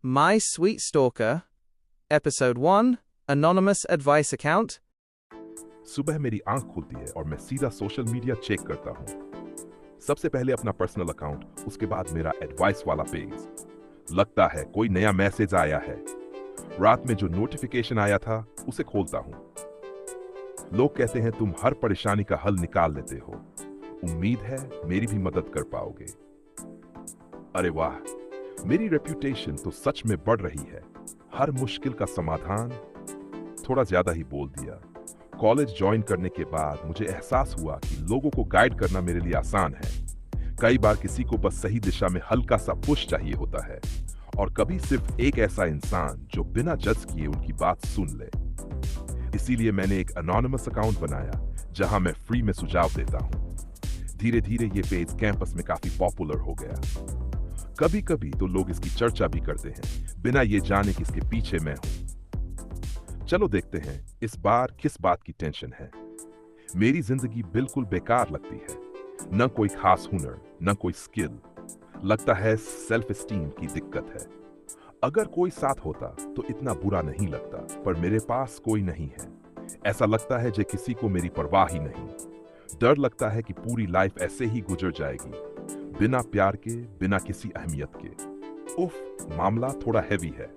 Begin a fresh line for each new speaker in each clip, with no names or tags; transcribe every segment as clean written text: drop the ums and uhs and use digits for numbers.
My Sweet Stalker, Episode 1, Anonymous Advice Account.
सुबह मेरी आंख खुलती है और मैं सीधा सोशल मीडिया चेक करता हूँ। सबसे पहले अपना पर्सनल अकाउंट, उसके बाद मेरा एडवाइस वाला पेज। लगता है कोई नया मैसेज आया है। रात में जो नोटिफिकेशन आया था उसे खोलता हूँ। लोग कहते हैं तुम हर परेशानी का हल निकाल लेते हो। उम्मीद है मेरी भी मदद कर पाओगे। अरे वाह, मेरी रेप्यूटेशन तो सच में बढ़ रही है। हर मुश्किल का समाधान। थोड़ा ज्यादा ही बोल दिया। कॉलेज ज्वाइन करने के बाद मुझे एहसास हुआ कि लोगों को गाइड करना मेरे लिए आसान है। कई बार किसी को बस सही दिशा में हल्का सा पुश चाहिए होता है, और कभी सिर्फ एक ऐसा इंसान जो बिना जज किए उनकी बात सुन ले। इसीलिए मैंने एक अनोनिमस अकाउंट बनाया जहां मैं फ्री में सुझाव देता हूं। धीरे धीरे ये पेज कैंपस में काफी पॉपुलर हो गया। कभी कभी तो लोग इसकी चर्चा भी करते हैं बिना ये जाने कि इसके पीछे मैं हूं। चलो देखते हैं इस बार किस बात की टेंशन है। मेरी जिंदगी बिल्कुल बेकार लगती है। न कोई खास हुनर, न कोई स्किल। लगता है सेल्फ एस्टीम की दिक्कत है। अगर कोई साथ होता तो इतना बुरा नहीं लगता, पर मेरे पास कोई नहीं है। ऐसा लगता है जैसे किसी को मेरी परवाह ही नहीं। डर लगता है कि पूरी लाइफ ऐसे ही गुजर जाएगी, बिना प्यार के, बिना किसी अहमियत के। उफ, मामला थोड़ा हैवी है।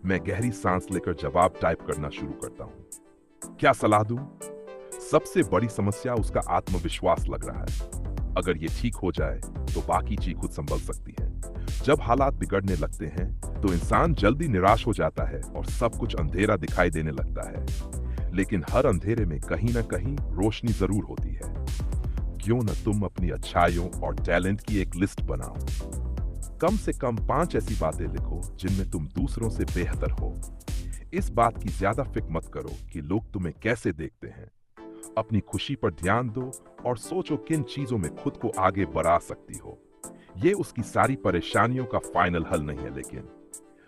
मैं गहरी सांस लेकर जवाब टाइप करना शुरू करता हूं। क्या सलाह दूं? सबसे बड़ी समस्या उसका आत्मविश्वास लग रहा है। अगर ये ठीक हो जाए तो बाकी चीज खुद संभल सकती है। जब हालात बिगड़ने लगते हैं तो इंसान जल्दी निराश हो जाता है और सब कुछ अंधेरा दिखाई देने लगता है। लेकिन हर अंधेरे में कहीं ना कहीं रोशनी जरूर होती है। क्यों न तुम अपनी अच्छाइयों और टैलेंट की एक लिस्ट बनाओ। कम से कम 5 ऐसी बातें लिखो जिनमें तुम दूसरों से बेहतर हो। इस बात की ज्यादा फिक्र मत करो कि लोग तुम्हें कैसे देखते हैं। अपनी खुशी पर ध्यान दो और सोचो किन चीजों में खुद को आगे बढ़ा सकती हो। ये उसकी सारी परेशानियों का फाइनल हल नहीं है, लेकिन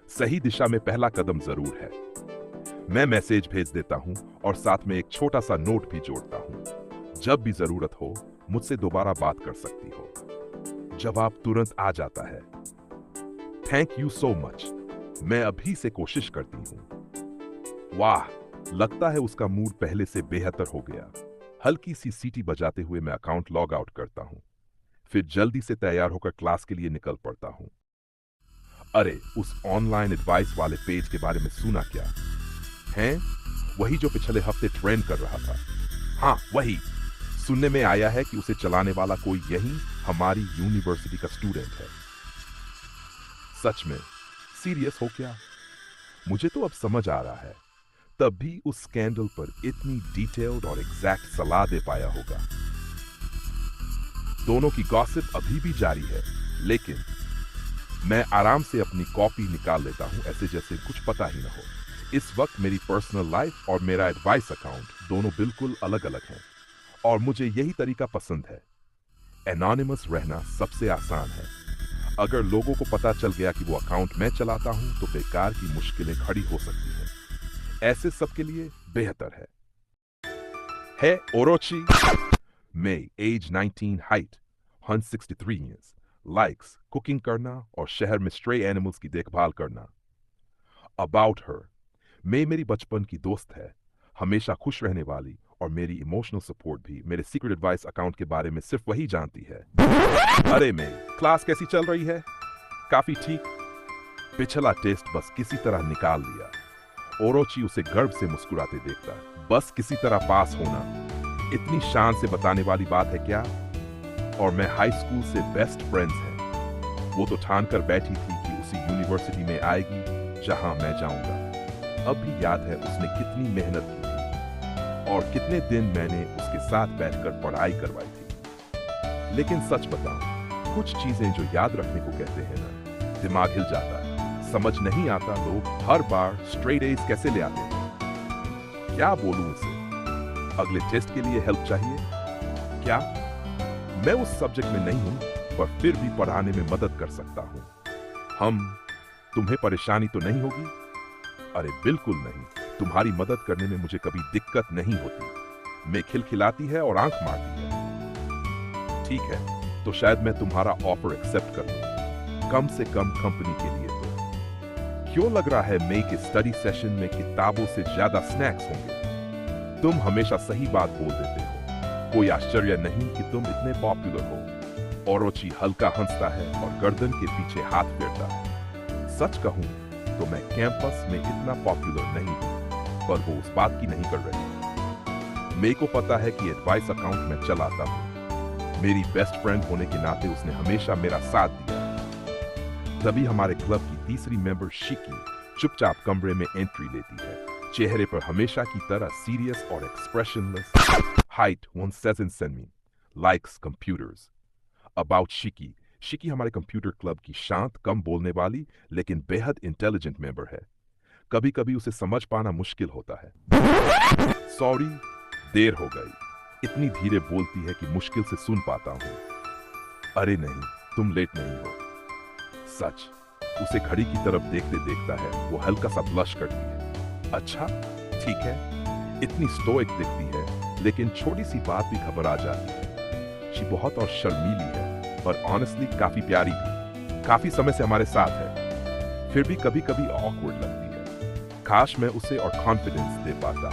सही दिशा में पहला कदम जरूर है। मैं मैसेज भेज देता हूं और साथ में एक छोटा सा नोट भी जोड़ता हूं। जब भी जरूरत हो मुझसे दोबारा बात कर सकती हो। जवाब तुरंत आ जाता है। Thank you so much. मैं अभी से कोशिश करती हूं। वाह, लगता है उसका मूड पहले से बेहतर हो गया। हल्की सी सीटी बजाते हुए मैं अकाउंट लॉग आउट करता हूं। फिर जल्दी से तैयार होकर क्लास के लिए निकल पड़ता हूं। अरे, उस ऑनलाइन एडवाइस वाले पेज के बारे में सुना क्या? हैं? वही जो पिछले हफ्ते ट्रेंड कर रहा था। हाँ, वही। सुनने में आया है कि उसे चलाने वाला कोई यही हमारी यूनिवर्सिटी का स्टूडेंट है। सच में? सीरियस हो क्या? मुझे तो अब समझ आ रहा है। तब भी उस स्कैंडल पर इतनी डिटेल्ड और एग्जैक्ट सलाह दे पाया होगा। दोनों की गॉसिप अभी भी जारी है, लेकिन मैं आराम से अपनी कॉपी निकाल लेता हूं, ऐसे जैसे कुछ पता ही ना हो। इस वक्त मेरी पर्सनल लाइफ और मेरा एडवाइस अकाउंट दोनों बिल्कुल अलग अलग हैं, और मुझे यही तरीका पसंद है। एनोनिमस रहना सबसे आसान है। अगर लोगों को पता चल गया कि वो अकाउंट मैं चलाता हूं तो बेकार की मुश्किलें खड़ी हो सकती हैं। ऐसे सबके लिए बेहतर है ओरोची। मे, age 19, height 163 inch, likes cooking करना और शहर में स्ट्रे एनिमल्स की देखभाल करना। अबाउट हर, मे मेरी बचपन की दोस्त है, हमेशा खुश रहने वाली, और मेरी इमोशनल सपोर्ट भी। मेरे सीक्रेट एडवाइस अकाउंट के बारे में सिर्फ वही जानती है। अरे मे, क्लास कैसी चल रही है? काफी ठीक। पिछला टेस्ट बस किसी तरह निकाल लिया। ओरोची उसे गर्व से मुस्कुराते देखता है। बस किसी तरह पास होना, इतनी शान से बताने वाली बात है क्या? और मैं हाई स्कूल से बेस्ट फ्रेंड्स हैं। वो तो ठान कर बैठी थी कि उसी यूनिवर्सिटी में आएगी जहां मैं जाऊंगा। अब भी याद है उसने कितनी मेहनत की थी और कितने दिन मैंने उसके साथ बैठकर पढ़ाई करवाई थी। लेकिन सच बताऊं, कुछ चीजें जो याद रखने को कहते हैं ना, दिमाग हिल जाता है। समझ नहीं आता लोग हर बार स्ट्रेट एज कैसे ले आते हैं। क्या बोलूं उसे? अगले टेस्ट के लिए हेल्प चाहिए क्या? मैं उस सब्जेक्ट में नहीं हूं, पर फिर भी पढ़ाने में मदद कर सकता हूं। तुम्हें परेशानी तो नहीं होगी? अरे बिल्कुल नहीं। तुम्हारी मदद करने में मुझे कभी दिक्कत नहीं होती। मैं खिलखिलाती है और आंख मारती है। ठीक है, तो शायद मैं तुम्हारा ऑफर एक्सेप्ट कर लूं। कम से कम कंपनी के लिए तो। क्यों लग रहा है मे के स्टडी सेशन में किताबों से ज्यादा स्नैक्स होंगे? तुम हमेशा सही बात बोल देते हो। कोई आश्चर्य नहीं कि तुम इतने पॉपुलर हो। ओरोची हल्का हंसता है और गर्दन के पीछे हाथ फेरता है। सच कहूं तो मैं कैंपस में इतना पॉपुलर नहीं हूं, पर वो उस बात की नहीं कर रही। मे को पता है कि एडवाइस अकाउंट में चलाता हूं। मेरी बेस्ट फ्रेंड होने के नाते उसने हमेशा मेरा साथ दिया। तभी हमारे क्लब की तीसरी मेंबर शिकी चुपचाप कमरे में एंट्री लेती है, चेहरे पर हमेशा की तरह सीरियस और एक्सप्रेशनलेस। हाइट 1 सेमी, likes computers. About Shiki, Shiki हमारे कंप्यूटर क्लब की शांत, कम बोलने वाली लेकिन बेहद इंटेलिजेंट मेंबर है। कभी कभी उसे समझ पाना मुश्किल होता है। सॉरी, देर हो गई। इतनी धीरे बोलती है कि मुश्किल से सुन पाता हूं। अरे नहीं, तुम लेट नहीं हो। सच। उसे घड़ी की तरफ देखते देखता है, वो हल्का सा ब्लश करती है। अच्छा, ठीक है। इतनी स्टोइक दिखती है, लेकिन छोटी सी बात भी घबरा जाती है। शी बहुत और शर्मीली है, पर ऑनेस्टली काफी प्यारी भी। काफी समय से हमारे साथ है, फिर भी कभी कभी ऑकवर्ड लगती है। काश मैं उसे और कॉन्फिडेंस दे पाता,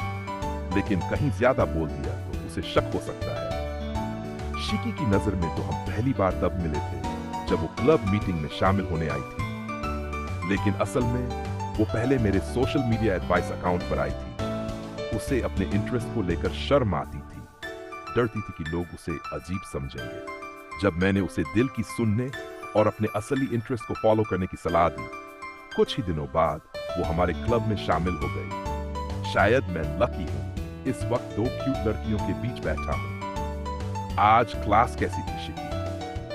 लेकिन कहीं ज्यादा बोल दिया तो उसे शक हो सकता है। शिकी की नजर में तो हम पहली बार तब मिले थे जब वो क्लब मीटिंग में शामिल होने आई थी, लेकिन असल में वो पहले मेरे सोशल मीडिया एडवाइस अकाउंट पर आई थी। उसे अपने इंटरेस्ट को लेकर शर्म आती थी, डरती थी कि लोग उसे अजीब समझेंगे। जब मैंने उसे दिल की सुनने और अपने असली इंटरेस्ट को फॉलो करने की सलाह दी, कुछ ही दिनों बाद वो हमारे क्लब में शामिल हो गई। शायद मैं लकी हूं, इस वक्त 2 क्यूट लड़कियों के बीच बैठा हूं। आज क्लास कैसी थी शिकी?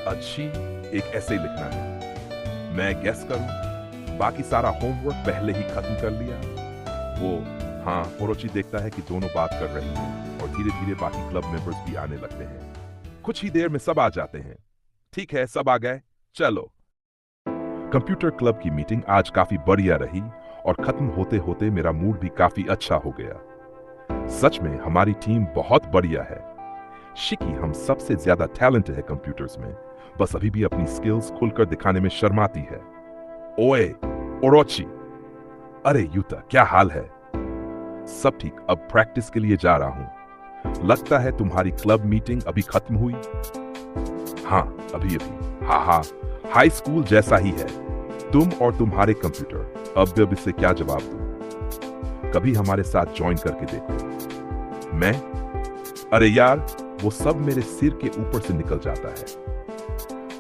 अच्छी। एक ऐसे लिखना है। मैं गेस करूं, बाकी सारा होमवर्क पहले ही खत्म कर लिया। वो हाँ, ओरोची देखता है कि दोनों बात कर रही हैं और धीरे धीरे बाकी क्लब मेंबर्स भी आने लगते हैं। कुछ ही देर में सब आ जाते हैं। ठीक है, सब आ गए, चलो। कंप्यूटर क्लब की मीटिंग आज काफी बढ़िया रही और खत्म होते होते मेरा मूड भी काफी अच्छा हो गया। सच में हमारी टीम बहुत बढ़िया है। शिकी हम सबसे ज्यादा टैलेंटेड है कंप्यूटर्स में, बस अभी भी अपनी स्किल्स खुलकर दिखाने में शर्माती है। ओए ओरोची, अरे यूता, क्या हाल है? सब ठीक, अब प्रैक्टिस के लिए जा रहा हूं। लगता है तुम्हारी क्लब मीटिंग अभी खत्म हुई? हाँ, अभी अभी। हाँ, हाई स्कूल जैसा ही है। तुम और तुम्हारे कंप्यूटर। अब इससे क्या जवाब दूं? कभी हमारे साथ ज्वाइन करके देखो। मैं? अरे यार, वो सब मेरे सिर के ऊपर से निकल जाता है।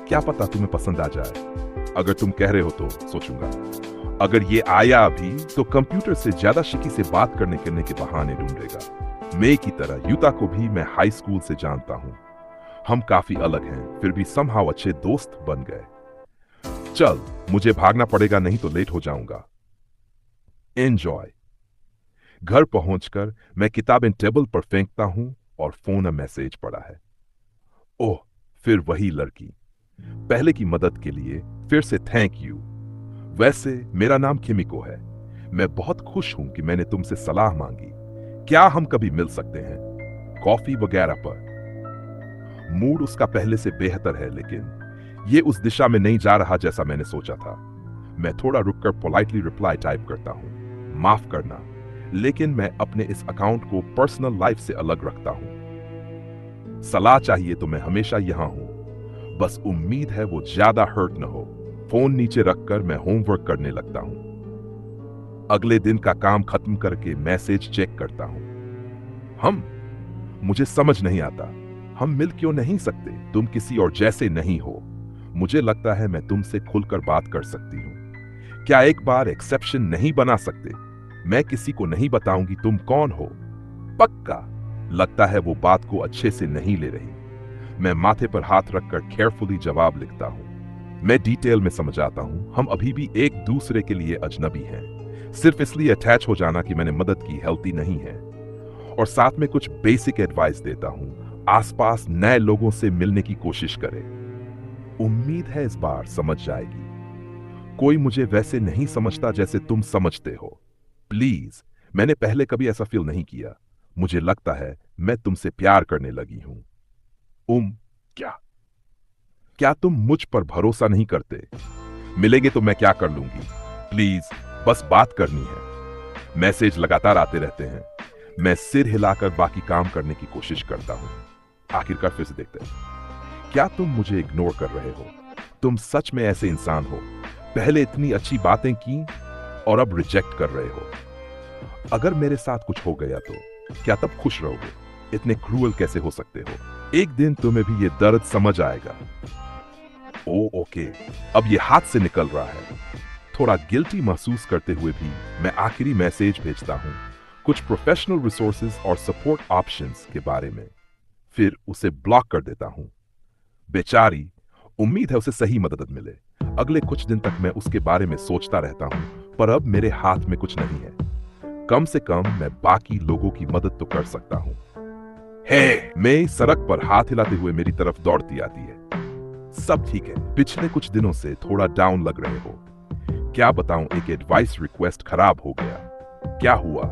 क्या पता तुम्हें पसंद आ जाए। अगर तुम कह रहे हो तो सोचूंगा। अगर ये आया अभी तो कंप्यूटर से ज्यादा शिकी से बात करने के बहाने ढूंढेगा। मे की तरह यूता को भी मैं हाई स्कूल से जानता हूं। हम काफी अलग हैं, फिर भी समहाउ अच्छे दोस्त बन गए। चल, मुझे भागना पड़ेगा, नहीं तो लेट हो जाऊंगा। एंजॉय। घर पहुंचकर मैं किताबें टेबल पर फेंकता हूं और फोन मैसेज पड़ा है। ओह, फिर वही लड़की। पहले की मदद के लिए फिर से थैंक यू। वैसे मेरा नाम किमिको है। मैं बहुत खुश हूं कि मैंने तुमसे सलाह मांगी। क्या हम कभी मिल सकते हैं, कॉफी वगैरह पर? मूड उसका पहले से बेहतर है, लेकिन ये उस दिशा में नहीं जा रहा जैसा मैंने सोचा था। मैं थोड़ा रुककर पोलाइटली रिप्लाई टाइप करता हूं, माफ करना, लेकिन मैं अपने इस अकाउंट को पर्सनल लाइफ से अलग रखता हूं। सलाह चाहिए तो मैं हमेशा यहां हूं, बस उम्मीद है वो ज्यादा हर्ट न हो। फोन नीचे रखकर मैं होमवर्क करने लगता हूं। अगले दिन का काम खत्म करके मैसेज चेक करता हूं। मुझे समझ नहीं आता, हम मिल क्यों नहीं सकते? तुम किसी और जैसे नहीं हो। मुझे लगता है मैं तुमसे खुलकर बात कर सकती हूं। क्या एक बार एक्सेप्शन नहीं बना सकते? मैं किसी को नहीं बताऊंगी तुम कौन हो। पक्का? लगता है वो बात को अच्छे से नहीं ले रही। मैं माथे पर हाथ रखकर केयरफुली जवाब लिखता हूं। मैं डिटेल में समझाता हूं, हम अभी भी एक दूसरे के लिए अजनबी हैं। सिर्फ इसलिए अटैच हो जाना कि मैंने मदद की हेल्थी नहीं है। और साथ में कुछ बेसिक एडवाइस देता हूं, आसपास नए लोगों से मिलने की कोशिश करें। उम्मीद है इस बार समझ जाएगी। कोई मुझे वैसे नहीं समझता जैसे तुम समझते हो। प्लीज, मैंने पहले कभी ऐसा फील नहीं किया। मुझे लगता है मैं तुमसे प्यार करने लगी हूं। क्या तुम मुझ पर भरोसा नहीं करते? मिलेंगे तो मैं क्या कर लूंगी? प्लीज, बस बात करनी है। मैसेज लगातार आते रहते हैं। मैं सिर हिलाकर बाकी काम करने की कोशिश करता हूं। आखिरकार फिर से देखते हैं। क्या तुम मुझे इग्नोर कर रहे हो? तुम सच में ऐसे इंसान हो? पहले इतनी अच्छी बातें की और अब रिजेक्ट कर रहे हो। अगर मेरे साथ कुछ हो गया तो क्या तब खुश रहोगे? इतने क्रूअल कैसे हो सकते हो? एक दिन तुम्हें भी ये दर्द समझ आएगा। ओ ओके, अब ये हाथ से निकल रहा है। थोड़ा गिल्टी महसूस करते हुए भी मैं आखिरी मैसेज भेजता हूं, कुछ प्रोफेशनल रिसोर्सेज और सपोर्ट ऑप्शंस के बारे में। फिर उसे ब्लॉक कर देता हूं। बेचारी, उम्मीद है उसे सही मदद मिले। अगले कुछ दिन तक मैं उसके बारे में सोचता रहता हूं, पर अब मेरे हाथ में कुछ नहीं है। कम से कम मैं बाकी लोगों की मदद तो कर सकता हूं। हे, मैं सड़क पर हाथ हिलाते हुए मेरी तरफ दौड़ती आती है। सब ठीक है। पिछले कुछ दिनों से थोड़ा डाउन लग रहे हो। क्या बताऊं, एक एडवाइस रिक्वेस्ट खराब हो गया। क्या हुआ?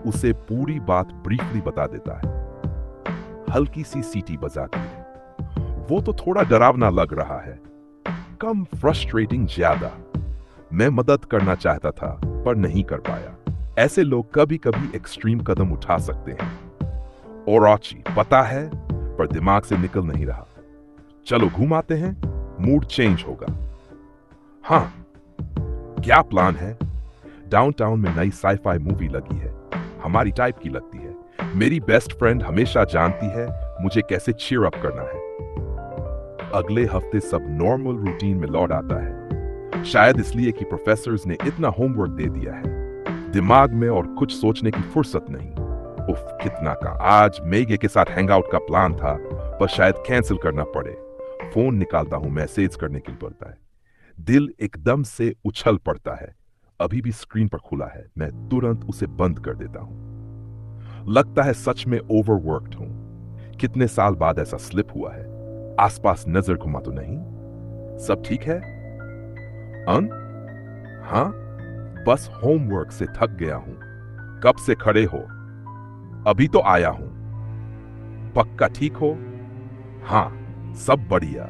उसे पूरी बात ब्रीफली बता देता है। हल्की सी सीटी बजाती है। वो तो थोड़ा डरावना लग रहा है, कम फ्रस्ट्रेटिंग ज्यादा। मैं मदद करना चाहता था पर नहीं कर पाया। ऐसे लोग कभी कभी एक्सट्रीम कदम उठा सकते हैं। ओरोची, पता है, पर दिमाग से निकल नहीं रहा। चलो घुमाते हैं, मूड चेंज होगा। हाँ, क्या प्लान है? डाउनटाउन में नई साईफाई मूवी लगी है। हमारी टाइप की लगती है। मेरी बेस्ट फ्रेंड हमेशा जानती है मुझे कैसे चीयर अप करना है। अगले हफ्ते सब नॉर्मल रूटीन में लौट आता है। शायद इसलिए कि प्रोफेसर्स ने इतना होमवर्क दे दिया है। दिमाग में और कुछ सोचने की फुर्सत नहीं। उफ, कितना का। आज मेघे के साथ हैंगआउट का प्लान था, पर शायद कैंसिल करना पड़े। फोन निकालता हूं, मैसेज करने के लिए पड़ता है। दिल एकदम से उछल पड़ता है। अभी भी स्क्रीन पर खुला है। मैं तुरंत उसे बंद कर देता हूं। लगता है सच में ओवरवर्क्ड हूं। कितने साल बाद ऐसा स्लिप हुआ है। आसपास नजर घुमा तो नहीं? सब ठीक है? हाँ, बस होमवर्क से थक गया हूं। कब से खड़े हो? अभी तो आया हूं। पक्का ठीक हो? हाँ, सब बढ़िया।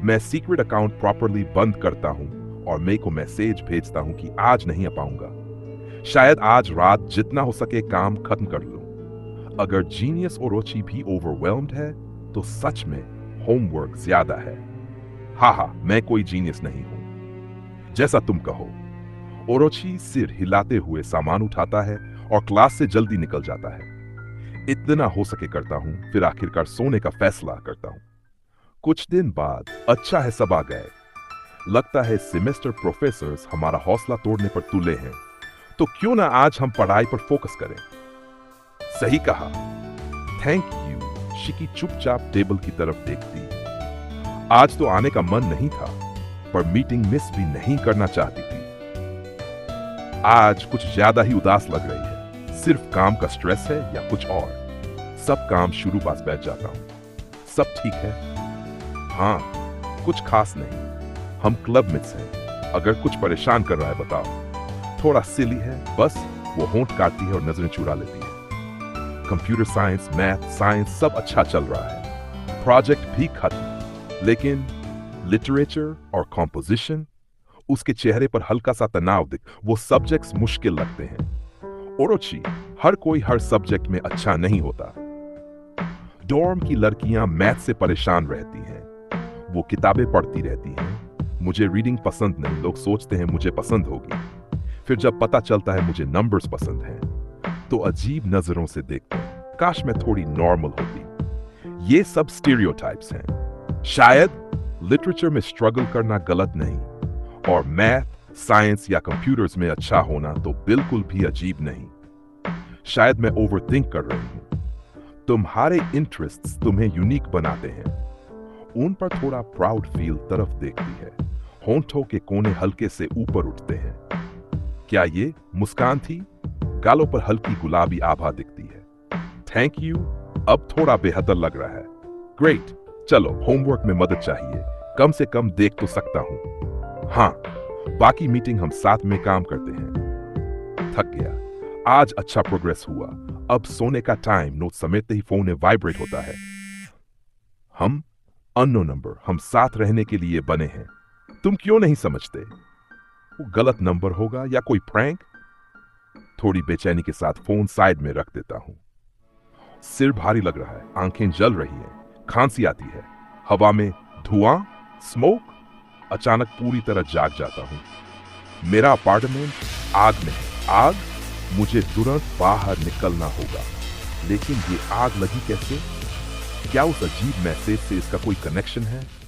मैं सीक्रेट अकाउंट प्रॉपरली बंद करता हूं और मेरे को मैसेज भेजता हूं कि आज नहीं आ पाऊंगा। शायद आज रात जितना हो सके काम खत्म कर लूं। अगर जीनियस ओरोची भी ओवरवेल्म्ड है तो सच में होमवर्क ज्यादा है। हाँ, मैं कोई जीनियस नहीं हूं। जैसा तुम कहो। ओरोची सिर हिलाते हुए सामान उठाता है और क्लास से जल्दी निकल जाता है। इतना हो सके करता हूं, फिर आखिरकार सोने का फैसला करता हूं। कुछ दिन बाद अच्छा है सब आ गए। लगता है सेमेस्टर प्रोफेसर्स हमारा हौसला तोड़ने पर तुले हैं, तो क्यों ना आज हम पढ़ाई पर फोकस करें। सही कहा। Thank you. शिकी चुपचाप टेबल की तरफ देखती। आज तो आने का मन नहीं था, पर मीटिंग मिस भी नहीं करना चाहती थी। आज कुछ ज्यादा ही उदास लग रही है। सिर्फ काम का स्ट्रेस है या कुछ और? सब काम शुरू पास बैठ जाता हूं। सब ठीक है? हाँ, कुछ खास नहीं। हम क्लब मिट्स हैं। अगर कुछ परेशान कर रहा है बताओ। थोड़ा सिली है बस। वो होंठ काटती है और नजरें चुरा लेती है। कंप्यूटर साइंस, मैथ, साइंस सब अच्छा चल रहा है। प्रोजेक्ट भी खत्म, लेकिन लिटरेचर और कॉम्पोजिशन, उसके चेहरे पर हल्का सा तनाव दिख। वो सब्जेक्ट्स मुश्किल लगते हैं। ओरोची, हर कोई हर सब्जेक्ट में अच्छा नहीं होता। डॉर्म की लड़कियां मैथ से परेशान रहती हैं। वो किताबें पढ़ती रहती हैं। मुझे रीडिंग पसंद नहीं। लोग सोचते हैं मुझे पसंद होगी। फिर जब पता चलता है मुझे नंबर्स पसंद हैं, तो अजीब नजरों से देखते हैं। काश मैं थोड़ी नॉर्मल होती। ये सब स्टीरियोटाइप्स हैं। शायद लिटरेचर में स्ट्रगल करना गलत नहीं, और मैथ, साइंस या कंप्यूटर्स में अच्छा होना तो बिल्कुल भी अजीब नहीं। शायद मैं ओवरथिंक कर रही हूं। तुम्हारे इंटरेस्ट्स तुम्हें यूनिक बनाते हैं। उन पर थोड़ा प्राउड फील तरफ देखती है। होंठों के कोने हल्के से ऊपर उठते हैं। क्या ये मुस्कान थी? गालों पर हल्की गुलाबी आभा दिखती है। Thank you. अब थोड़ा बेहतर लग रहा है। ग्रेट। चलो, होमवर्क में मदद चाहिए। कम से कम देख तो सकता हूं। हाँ, बाकी मीटिंग हम साथ में काम करते हैं। थक गया। आज अच्छा प्रोग्रेस हुआ। अब सोने का टाइम। नोट समेटते ही फोन में वाइब्रेट होता है। हम अननोन नंबर। हम साथ रहने के लिए बने हैं। तुम क्यों नहीं समझते? वो गलत नंबर होगा या कोई प्रैंक। थोड़ी बेचैनी के साथ फोन साइड में रख देता हूं। सिर भारी लग रहा है, आंखें जल रही हैं, खांसी आती है, हवा में धुआं, स्मोक। अचानक पूरी तरह जाग जाता हूं। मेरा अपार्टमेंट आग में है। आग, मुझे तुरंत बाहर निकलना होगा। लेकिन ये आग लगी कैसे? क्या उस अजीब मैसेज से इसका कोई कनेक्शन है?